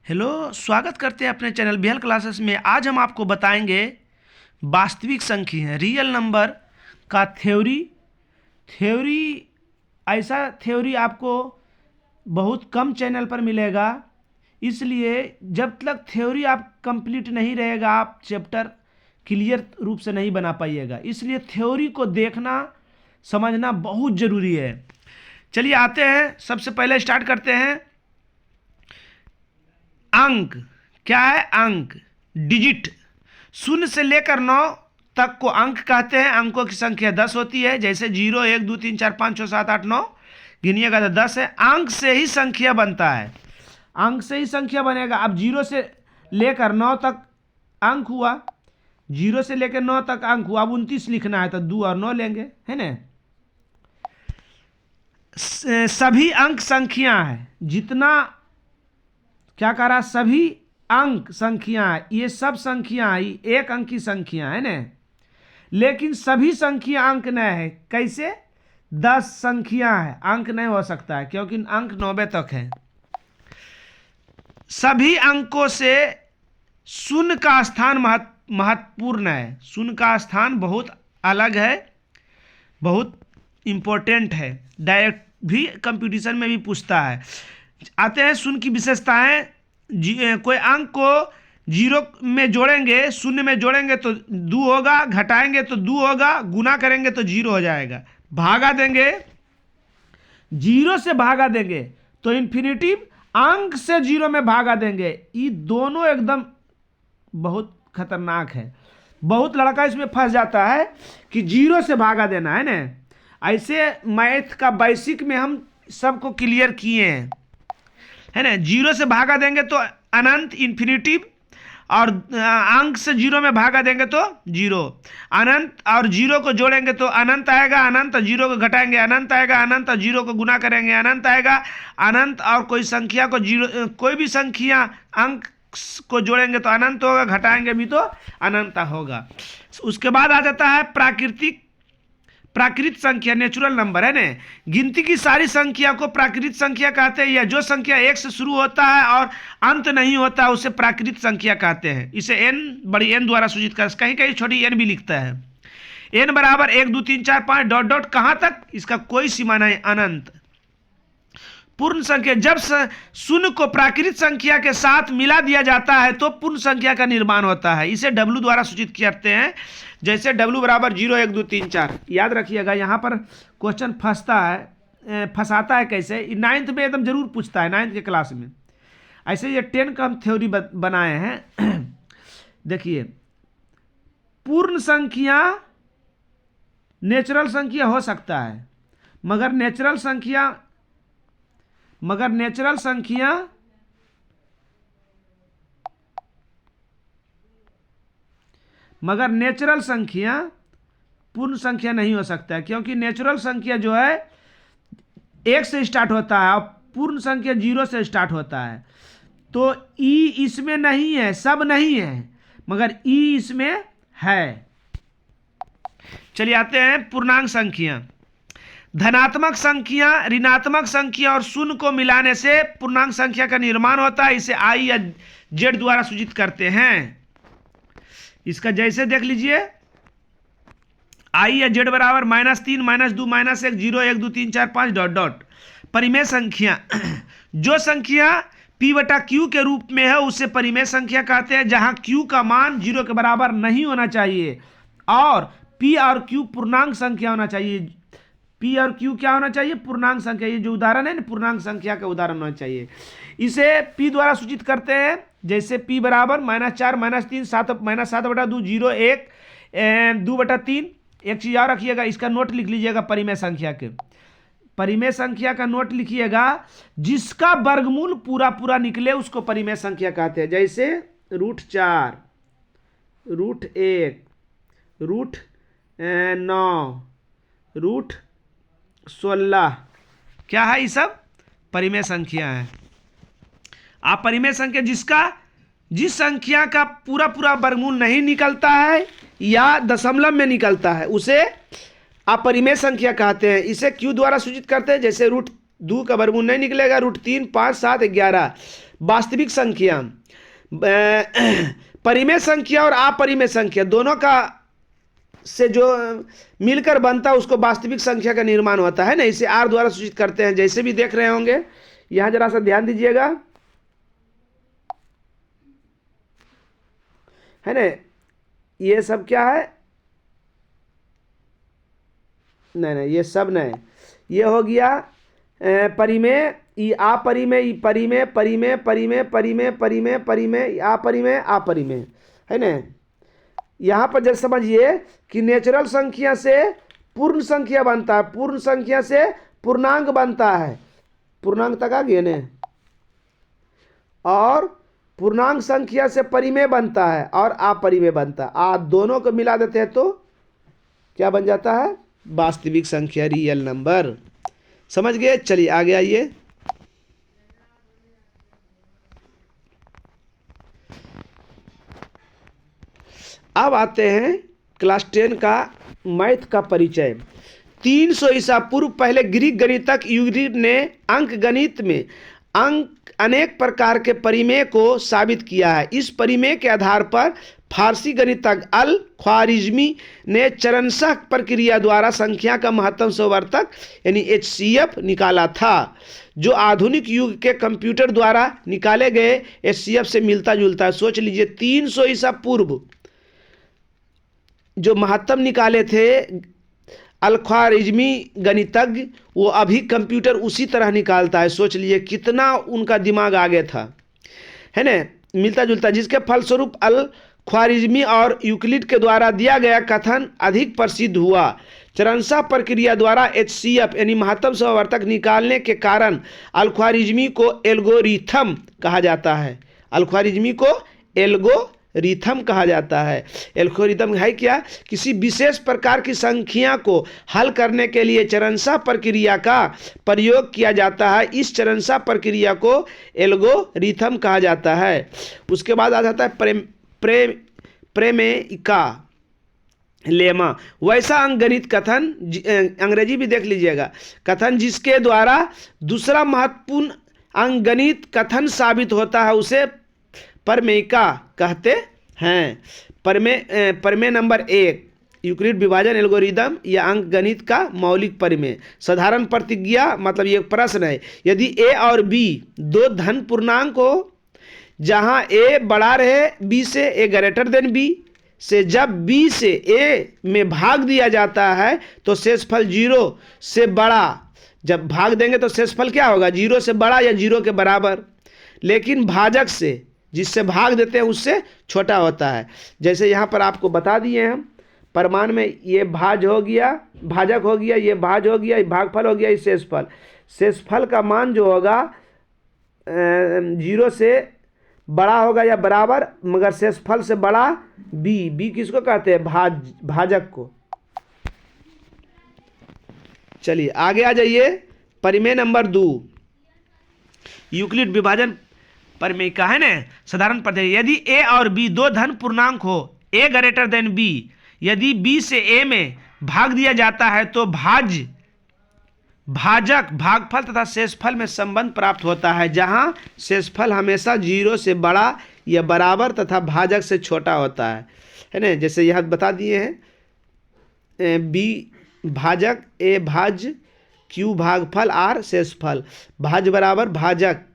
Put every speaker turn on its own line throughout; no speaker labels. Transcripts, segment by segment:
Hello, स्वागत करते हैं अपने चैनल बीएल क्लासेस में। आज हम आपको बताएंगे वास्तविक संख्या रियल नंबर का थ्योरी। ऐसा थ्योरी आपको बहुत कम चैनल पर मिलेगा, इसलिए जब तक थ्योरी आप कंप्लीट नहीं रहेगा आप चैप्टर क्लियर रूप से नहीं बना पाइएगा। इसलिए थ्योरी को देखना समझना बहुत ज़रूरी है। चलिए आते हैं, सबसे पहले स्टार्ट करते हैं। अंक क्या है? अंक डिजिट 0 से लेकर 9 तक को अंक कहते हैं। अंकों की संख्या 10 होती है, जैसे 0 1 2 3 4 5 6 7 8 9 गिनिएगा तो 10 है। अंक से ही संख्या बनता है, अंक से ही संख्या बनेगा। अब 0 से लेकर 9 तक अंक हुआ, 0 से लेकर 9 तक अंक हुआ। अब 29 लिखना है तो 2 और 9 लेंगे, है ना। सभी अंक संख्या है, जितना क्या कह रहा, सभी अंक संख्या है, ये सब संख्या है, एक अंक की संख्या है ना। लेकिन सभी संख्या अंक नहीं है। कैसे? 10 संख्या है, अंक नहीं हो सकता है, क्योंकि अंक 90 तक है। सभी अंकों से शून्य का स्थान महत्वपूर्ण है। शून्य का स्थान बहुत अलग है, बहुत इंपॉर्टेंट है। डायरेक्ट भी कंपटीशन में भी पूछता है। आते हैं शून्य की विशेषताएं। कोई अंक को 0 में जोड़ेंगे, शून्य में जोड़ेंगे तो 2 होगा, घटाएंगे तो 2 होगा, गुना करेंगे तो 0 हो जाएगा। भागा देंगे, 0 से भागा देंगे तो इन्फिनिटिव अंक से 0 में भागा देंगे। ये दोनों एकदम बहुत खतरनाक है। बहुत लड़का इसमें फंस जाता है कि 0 से भागा देना है ना। ऐसे मैथ का बेसिक में हम सबको क्लियर किए हैं, है ना। 0 से भागा देंगे तो अनंत इन्फिनिटिव, और अंक से 0 में भागा देंगे तो 0 अनंत, और 0 को जोड़ेंगे तो अनंत आएगा, अनंत, और 0 को घटाएंगे अनंत आएगा, अनंत, और 0 को गुना करेंगे अनंत आएगा, अनंत। और कोई संख्या को 0, कोई भी संख्या अंक को जोड़ेंगे तो अनंत होगा, घटाएंगे भी तो अनंत होगा। उसके बाद आ जाता है प्राकृत संख्या, नेचुरल नंबर, है ना। गिनती की सारी संख्या को प्राकृत संख्या कहते हैं। या जो संख्या 1 से शुरू होता है और अंत नहीं होता उसे प्राकृत संख्या कहते हैं। इसे n बड़ी n द्वारा सूचित कर, कहीं कहीं छोटी n भी लिखता है। n बराबर 1 2 3 4 5 डॉट डॉट कहां तक, इसका कोई सीमा नहीं, अनंत। पूर्ण संख्या, जब शून्य को प्राकृत संख्या के साथ मिला दिया जाता है तो पूर्ण संख्या का निर्माण होता है। इसे w द्वारा सूचित करते हैं, जैसे w बराबर 0 1 2 3 4। याद रखिएगा, यहाँ पर क्वेश्चन फंसाता है कैसे, 9th में एकदम जरूर पूछता है, 9th के क्लास में। ऐसे ये 10 का हम थ्योरी बनाए हैं। देखिए, पूर्ण संख्या नेचुरल संख्या हो सकता है, मगर नेचुरल संख्या पूर्ण संख्या नहीं हो सकता है, क्योंकि नेचुरल संख्या जो है 1 से स्टार्ट होता है और पूर्ण संख्या 0 से स्टार्ट होता है। तो ई इसमें नहीं है, सब नहीं है, मगर ई इसमें है। चलिए आते हैं पूर्णांक संख्या। धनात्मक संख्या, ऋणात्मक संख्या और शून्य को मिलाने से पूर्णांक संख्या का निर्माण होता है। इसे आई या जेड द्वारा सूचित करते हैं। इसका जैसे देख लीजिए, आई या जेड बराबर -3 -2 -1 0 1 2 3 4 5 डॉट डॉट। परिमेय संख्या, जो संख्या p बटा q के रूप में है उसे परिमेय संख्या कहते हैं, जहां q का मान 0 के बराबर नहीं होना चाहिए और p और q पूर्णांक संख्या होना चाहिए। p और q क्या होना चाहिए? पूर्णांक संख्या। ये जो उदाहरण है ना, पूर्णांक संख्या का उदाहरण होना चाहिए। इसे p द्वारा सूचित करते हैं, जैसे p बराबर -4 -3 7 -7 बटा 2 0 1 2 बटा 3। एक चीज और रखिएगा, इसका नोट लिख लीजिएगा। परिमेय संख्या का नोट लिखिएगा, जिसका वर्गमूल पूरा पूरा निकले उसको परिमेय संख्या कहते हैं। जैसे √4 √1 √9 √16, क्या है? ये सब परिमेय संख्या है। आप परिमेय संख्या जिस संख्या का पूरा पूरा वर्गमूल नहीं निकलता है या दशमलव में निकलता है उसे आप परिमेय संख्या कहते हैं। इसे q द्वारा सूचित करते हैं, जैसे √2 का वर्गमूल नहीं निकलेगा, √3 5 7 11। वास्तविक संख्या, परिमेय संख्या और अपरिमेय संख्या दोनों का से जो मिलकर बनता है उसको वास्तविक संख्या का निर्माण होता है ना, इसे आर द्वारा सूचित करते हैं। जैसे भी देख रहे होंगे, यहां जरा सा ध्यान दीजिएगा, है ना, ये सब क्या है, नहीं ये सब नहीं, ये हो गया परिमेय, अपरिमेय, परिमेय परिमेय परिमेय परिमेय परिमेय परिमेय अपरिमेय अपरिमेय, है ना। यहाँ पर जैसे समझिए कि नेचुरल संख्या से पूर्ण संख्या बनता है, पूर्ण संख्या से पूर्णांक बनता है, पूर्णांक तक आ गया ना, और पूर्णांक संख्या से परिमेय बनता है और अपरिमेय बनता है। आप दोनों को मिला देते हैं तो क्या बन जाता है, वास्तविक संख्या, रियल नंबर। समझ गए? चलिए आगे आइए। अब आते हैं क्लास 10 का मैथ का परिचय। 300 ईसा पूर्व पहले ग्रीक गणितज्ञ यूक्लिड ने अंक गणित में अनेक प्रकार के परिमेय को साबित किया है। इस परिमेय के आधार पर फारसी गणितज्ञ अल ख्वारिज्मी ने चरणशः प्रक्रिया द्वारा संख्या का महत्तम संवर्तक यानी HCF निकाला था, जो आधुनिक युग के कंप्यूटर द्वारा निकाले गए HCF से मिलता जुलता है। सोच लीजिए 300 ईसा पूर्व जो महत्तम निकाले थे अल ख्वारिज्मी गणितज्ञ, वो अभी कंप्यूटर उसी तरह निकालता है। सोच लीजिए कितना उनका दिमाग आगे था, है ना, मिलता जुलता, जिसके फलस्वरूप अल ख्वारिज्मी और यूक्लिड के द्वारा दिया गया कथन अधिक प्रसिद्ध हुआ। चरणशः प्रक्रिया द्वारा HCF यानी महत्तम संवर्तक निकालने के कारण अल ख्वारिज्मी को एल्गोरिथम कहा जाता है। अल ख्वारिज्मी को एल्गोरिथम कहा जाता है। एल्गोरिथम है क्या, किसी विशेष प्रकार की संख्या को हल करने के लिए चरणशः प्रक्रिया का प्रयोग किया जाता है। इस चरणशः प्रक्रिया को एल्गोरिथम कहा जाता है। उसके बाद आ जाता है प्रेमेइका लेमा, वैसा अंकगणित कथन, अंग्रेजी भी देख लीजिएगा, कथन जिसके द्वारा दूसरा महत्वपूर्ण अंकगणित कथन साबित होता है उसे प्रमेयिका कहते हैं। प्रमेय नंबर 1, यूक्लिड विभाजन एल्गोरिदम या अंकगणित का मौलिक प्रमेय। साधारण प्रतिज्ञा, मतलब ये प्रश्न है, यदि a और b दो धन पूर्णांक हो जहां a बड़ा रहे b से, a ग्रेटर देन b से, जब b से a में भाग दिया जाता है तो शेषफल 0 से बड़ा, जब भाग देंगे तो शेषफल क्या होगा, 0 से बड़ा या 0 के बराबर, लेकिन भाजक से, जिससे भाग देते हैं उससे छोटा होता है। जैसे यहाँ पर आपको बता दिए हम, प्रमाण में ये भाज हो गया, भाजक हो गया, ये भाज हो गया, ये भागफल हो गया, ये शेषफल। शेषफल का मान जो होगा 0 से बड़ा होगा या बराबर, मगर शेषफल से बड़ा b किसको कहते हैं, भाजक को। चलिए आगे आ जाइए। परिमेय नंबर 2, यूक्लिड विभाजन प्रमेय का है ना, साधारण प्रक्रिया, यदि a और b दो धन पूर्णांक हो, a ग्रेटर देन b, यदि b से a में भाग दिया जाता है तो भाजक, भागफल तथा शेषफल में संबंध प्राप्त होता है, जहां शेषफल हमेशा 0 से बड़ा या बराबर तथा भाजक से छोटा होता है ना। जैसे यह बता दिए हैं, b भाजक, a भाज, q भागफल, r शेषफल, भाज बराबर भाजक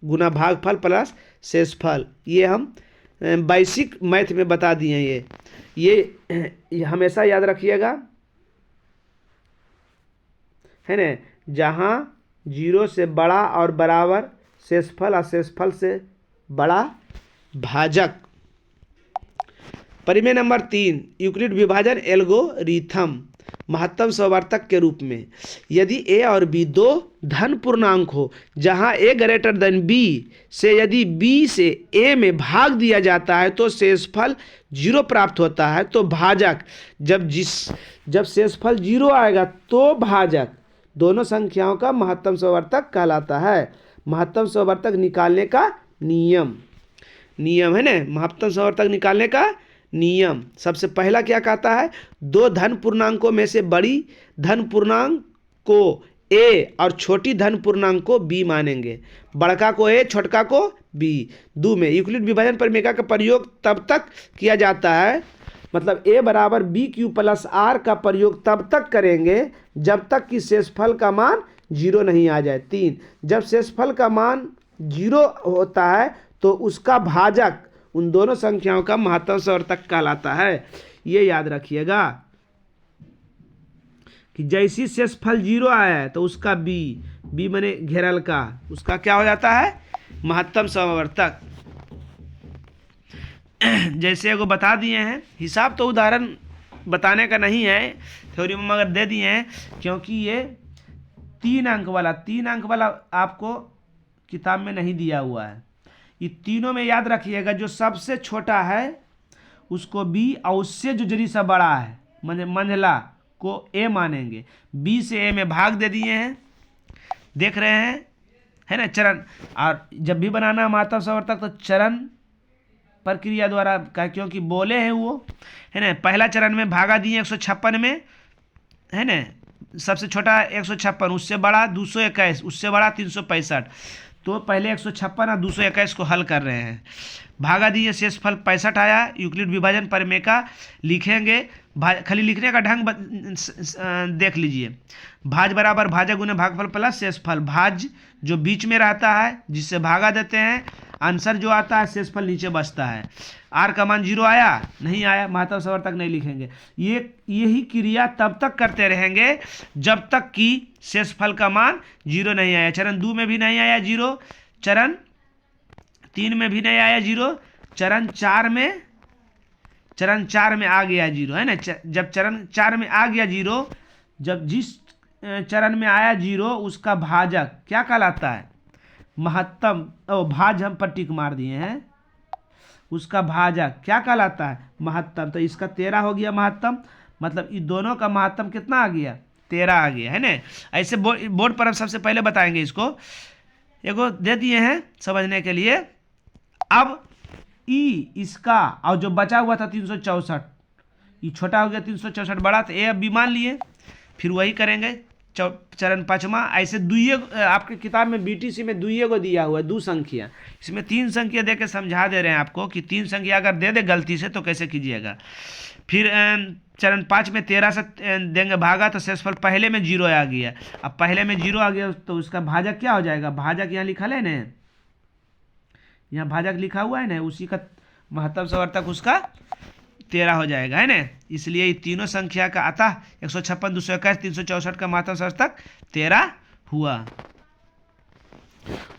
गुना भागफल प्लस शेषफल। ये हम बेसिक मैथ में बता दिए हैं। ये हमेशा याद रखिएगा, है ना, जहाँ 0 से बड़ा और बराबर शेषफल और शेषफल से बड़ा भाजक। परिमेय नंबर 3, यूक्लिड विभाजन एल्गोरिथम महत्तम संवर्तक के रूप में, यदि a और b दो धन पूर्णांक हो जहां a ग्रेटर देन b से, यदि b से a में भाग दिया जाता है तो शेषफल 0 प्राप्त होता है, तो भाजक, जब शेषफल 0 आएगा तो भाजक दोनों संख्याओं का महत्तम संवर्तक कहलाता है। महत्तम संवर्तक निकालने का नियम है ना, महत्तम संवर्तक निकालने का नियम सबसे पहला क्या कहता है, दो धन पूर्णांकों में से बड़ी धन पूर्णांक को ए और छोटी धन पूर्णांक को बी मानेंगे। बड़का को ए, छोटका को बी। दो में यूक्लिड विभाजन परिमेय का प्रयोग तब तक किया जाता है, मतलब ए बराबर बी क्यू प्लस आर का प्रयोग तब तक करेंगे जब तक कि शेषफल का मान 0 नहीं आ जाए। 3, जब शेषफल का मान 0 होता है तो उसका भाजक उन दोनों संख्याओं का महत्तम सवर्तक कहलाता है। ये याद रखिएगा कि जैसी शेषफल 0 आया है तो उसका बी माने घेरल का, उसका क्या हो जाता है, महत्तम सवर्तक। जैसे एगो बता दिए हैं, हिसाब तो उदाहरण बताने का नहीं है, थ्योरी में मगर दे दिए हैं, क्योंकि ये 3 अंक वाला आपको किताब में नहीं दिया हुआ है। ये तीनों में याद रखिएगा, जो सबसे छोटा है उसको बी और उससे जो जरी सा बड़ा है मंझला को ए मानेंगे। बी से ए में भाग दे दिए हैं, देख रहे हैं, है ना चरण। और जब भी बनाना महत्तम सवर्तक तो चरण प्रक्रिया द्वारा, क्योंकि बोले हैं वो, है ना। पहला चरण में भागा दिए 156 में, है ना, सबसे छोटा 156, उससे बड़ा 221, उससे बड़ा 365। तो पहले 156 और 221 को हल कर रहे हैं, भागा दिए, शेषफल 65 आया। यूक्लिड विभाजन प्रमेय का लिखेंगे, खाली लिखने का ढंग देख लीजिए। भाज बराबर भाजक गुने भागफल प्लस शेषफल, भाज जो बीच में रहता है जिससे भागा देते हैं, आंसर जो आता है शेषफल नीचे बचता है। आर का मान 0 आया, नहीं आया, महत्तम सवर्तक नहीं लिखेंगे। यही क्रिया तब तक करते रहेंगे जब तक कि शेषफल का मान 0 नहीं आया। चरण 2 में भी नहीं आया 0, चरण 3 में भी नहीं आया 0, चरण 4 में आ गया 0, है ना। जब चरण 4 में आ गया 0, जब जिस चरण में आया 0 उसका भाजक क्या कहलाता है, महत्तम। भाज हम पर टिक मार दिए हैं, उसका भाजक क्या कहलाता है, महत्तम। तो इसका 13 हो गया महत्तम, मतलब इन दोनों का महत्तम कितना आ गया, 13 आ गया, है ना। ऐसे बोर्ड पर हम सबसे पहले बताएंगे इसको, एगो दे दिए हैं समझने के लिए। अब ई इसका और जो बचा हुआ था 364, ये छोटा हो गया 364, बड़ा, तो ए अब बी मान लिए, फिर वही करेंगे चरण 5वां। ऐसे दुइये आपके किताब में बीटीसी में दुइये को दिया हुआ है, 2 संख्या, इसमें 3 संख्या दे के समझा दे रहे हैं आपको कि 3 संख्या अगर दे दे गलती से तो कैसे कीजिएगा। फिर चरण 5 में 13 से देंगे भागा तो शेषफल पहले में 0 आ गया। अब पहले में 0 आ गया तो उसका भाजक क्या हो जाएगा, भाजक यहाँ लिखा है ना, यहाँ भाजक लिखा हुआ है ना, उसी का महत्तम सवर्तक उसका 13 हो जाएगा, है ना। इसलिए ये तीनों संख्या का अतः 156, 221, 364 का महत्तम सवर्तक 13 हुआ।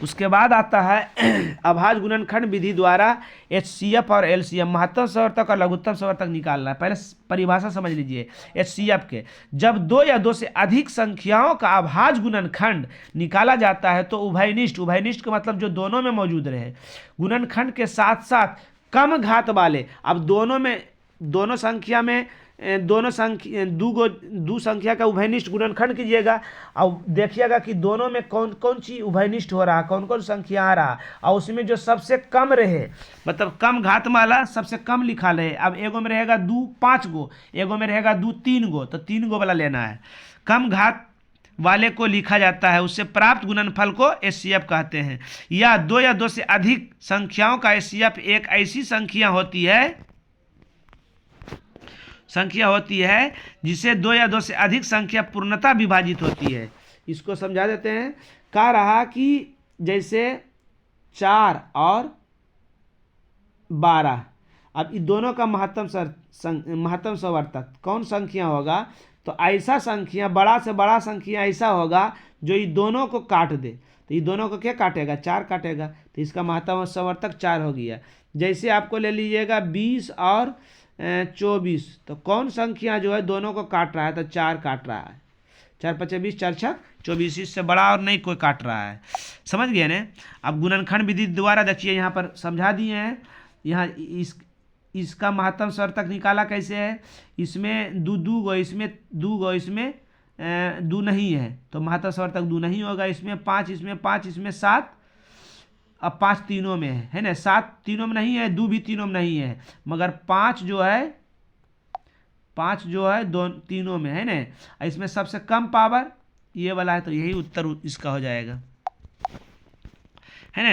उसके बाद आता है अभाज्य गुणनखंड विधि द्वारा HCF और LCM महत्तम सवर्तक और लघुत्तम सवर्तक निकालना है। पहले परिभाषा समझ लीजिए HCF के, जब 2 या 2 से अधिक संख्याओं का अभाज्य गुणनखंड निकाला जाता है तो उभयनिष्ठ का मतलब जो दोनों में मौजूद रहे, गुणनखंड के साथ साथ कम घात वाले। अब दोनों संख्या में दो संख्या का उभयनिष्ठ गुणनखंड कीजिएगा और देखिएगा कि दोनों में कौन कौन सी उभयनिष्ठ हो रहा है, कौन कौन संख्या आ रहा, और उसमें जो सबसे कम रहे, मतलब कम घात वाला सबसे कम लिखा रहे। अब एगो में रहेगा 2 5 गो, एगो में रहेगा 2 3 गो, तो 3 गो वाला लेना है। कम घात वाले को लिखा जाता है, उससे प्राप्त गुणनफल को HCF कहते हैं। या 2 या 2 से अधिक संख्याओं का HCF एक ऐसी संख्या होती है जिसे 2 या 2 से अधिक संख्या पूर्णतः विभाजित होती है। इसको समझा देते हैं। कह रहा कि जैसे 4 और 12, अब इन दोनों का महत्तम सवर्तक कौन संख्या होगा, तो ऐसा संख्या, बड़ा से बड़ा संख्या ऐसा होगा जो ये दोनों को काट दे। तो ये दोनों को क्या काटेगा, 4 काटेगा, तो इसका महत्तम सवर्तक 4 हो गया। जैसे आपको ले लीजिएगा 20 और 24, तो कौन संख्या जो है दोनों को काट रहा है, तो 4 काट रहा है। 4 5 20, 4 6 24, इससे बड़ा और नहीं कोई काट रहा है। समझ गए ना। अब गुणनखंड विधि द्वारा देखिए यहाँ पर समझा दिए हैं। यहाँ इसका महत्तम सवर्तक निकाला कैसे है, इसमें 2 गो, इसमें 2 गो, इसमें 2 नहीं है तो महत्तम सवर्तक 2 नहीं होगा। इसमें 5, इसमें 5, इसमें 7, अब 5 तीनों में है ना, 7 तीनों में नहीं है, 2 भी तीनों में नहीं है, मगर 5 जो है तीनों में है ना। इसमें सबसे कम पावर ये वाला है, तो यही उत्तर इसका हो जाएगा, है ना।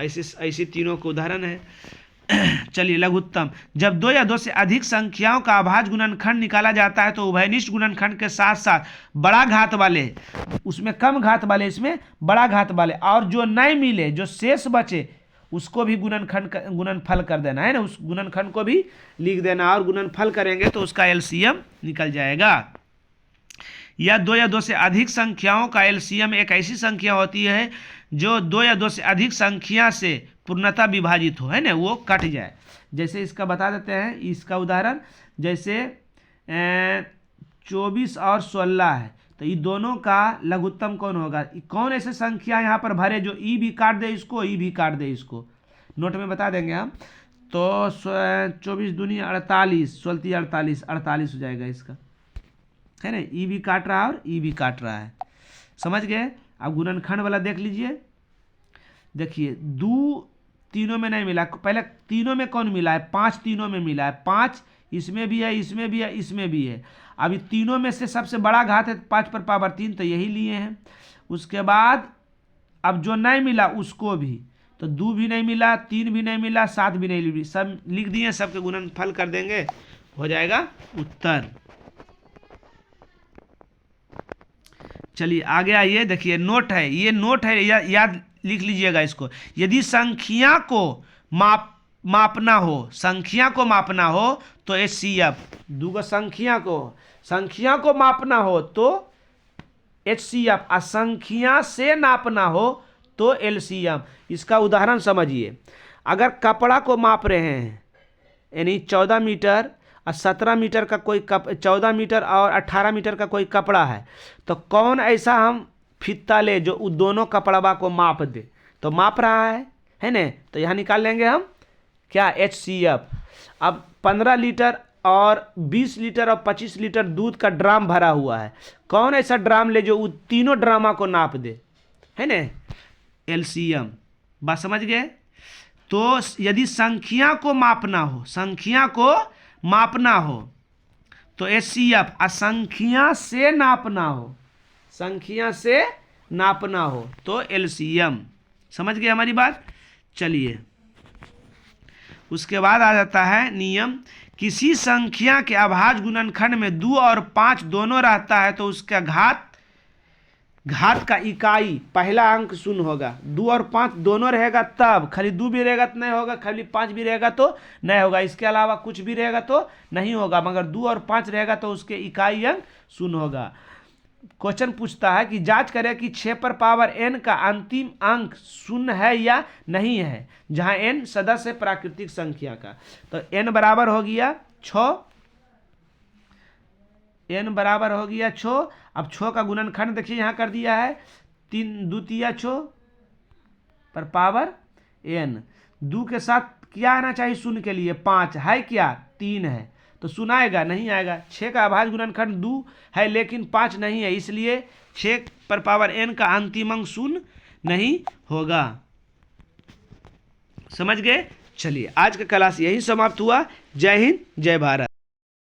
ऐसे तीनों के उदाहरण है। चलिए लघुत्तम, जब दो या दो से अधिक संख्याओं का अभाज्य गुणनखंड निकाला जाता है तो उभयनिष्ठ गुणनखंड के साथ साथ बड़ा घात वाले, उसमें कम घात वाले, इसमें बड़ा घात वाले, और जो नहीं मिले, जो शेष बचे, उसको भी गुणनफल कर देना है ना, उस गुणनखंड को भी लिख देना, और गुणनफल करेंगे तो उसका एलसीएम निकल जाएगा। या दो से अधिक संख्याओं का एलसीएम एक ऐसी संख्या होती है जो दो या दो से अधिक संख्या से पूर्णतः विभाजित हो, है ना, वो कट जाए। जैसे इसका बता देते हैं, इसका उदाहरण जैसे 24 और 16 है, तो ये दोनों का लघुत्तम कौन होगा? कौन ऐसे संख्या यहाँ पर भरे जो ई भी काट दे इसको, ई भी काट दे इसको, नोट में बता देंगे हम। तो 24 दूनी 48, 16 48, 48 हो जाएगा इसका, है ना। ई भी काट रहा है और ई भी काट रहा है, समझ गए। अब गुणनखंड वाला देख लीजिए, देखिए दो तीनों में नहीं मिला, पहले तीनों में कौन मिला है? 5 तीनों में मिला है, 5 इसमें भी है, इसमें भी है, इसमें भी है। अभी तीनों में से सबसे बड़ा घात है 5 पर पावर 3, तो यही लिए हैं। उसके बाद अब जो नहीं मिला उसको भी, तो 2 भी नहीं मिला, 3 भी नहीं मिला, 7 भी नहीं मिली, सब लिख दिए, सबके गुणनफल कर देंगे, हो जाएगा उत्तर। चलिए आगे आइए, देखिए नोट है, ये नोट है, याद लिख लीजिएगा इसको। यदि संख्या को मापना हो, संख्या को मापना हो तो HCF, दूगो संख्या को मापना हो तो HCF, संख्या से नापना हो तो LCM। इसका उदाहरण समझिए, अगर कपड़ा को माप रहे हैं, यानी 14 मीटर और 17 मीटर का कोई 14 मीटर और 18 मीटर का कोई कपड़ा है, तो कौन ऐसा हम फित्ता ले जो उन दोनों कपड़वा को माप दे? तो माप रहा है ना, तो यहाँ निकाल लेंगे हम क्या? HCF। अब 15 लीटर और 20 लीटर और 25 लीटर दूध का ड्राम भरा हुआ है, कौन ऐसा ड्राम ले जो उन तीनों ड्रामा को नाप दे, है ना, LCM। बात समझ गए। तो यदि संख्या को मापना हो तो HCF, संख्या से नापना हो तो LCM। समझ गए हमारी बात। चलिए उसके बाद आ जाता है नियम, किसी संख्या के अभाज्य गुणनखंड में 2 और 5 दोनों रहता है तो उसका घात का इकाई पहला अंक शून्य होगा। 2 और 5 दोनों रहेगा तब, खाली 2 भी रहेगा तो नहीं होगा, खाली 5 भी रहेगा तो नहीं होगा, इसके अलावा कुछ भी रहेगा तो नहीं होगा, मगर 2 और 5 रहेगा तो उसके इकाई अंक शून्य होगा। क्वेश्चन पूछता है कि जांच करें कि 6 पर पावर n का अंतिम अंक शून्य है या नहीं है, जहां n सदस्य है प्राकृतिक संख्या का। तो n बराबर हो गया 6, n बराबर हो गया 6। अब 6 का गुणनखंड देखिए यहाँ कर दिया है, 3 दूतिया 6 पर पावर n। 2 के साथ क्या आना चाहिए शून्य के लिए? 5 है क्या? 3 है, तो शून्य आएगा? नहीं आएगा। 6 का अभाज्य गुणनखंड 2 है लेकिन 5 नहीं है, इसलिए 6 पर पावर n का अंतिम अंक शून्य नहीं होगा। समझ गए। चलिए आज का क्लास यही समाप्त हुआ। जय हिंद, जय भारत।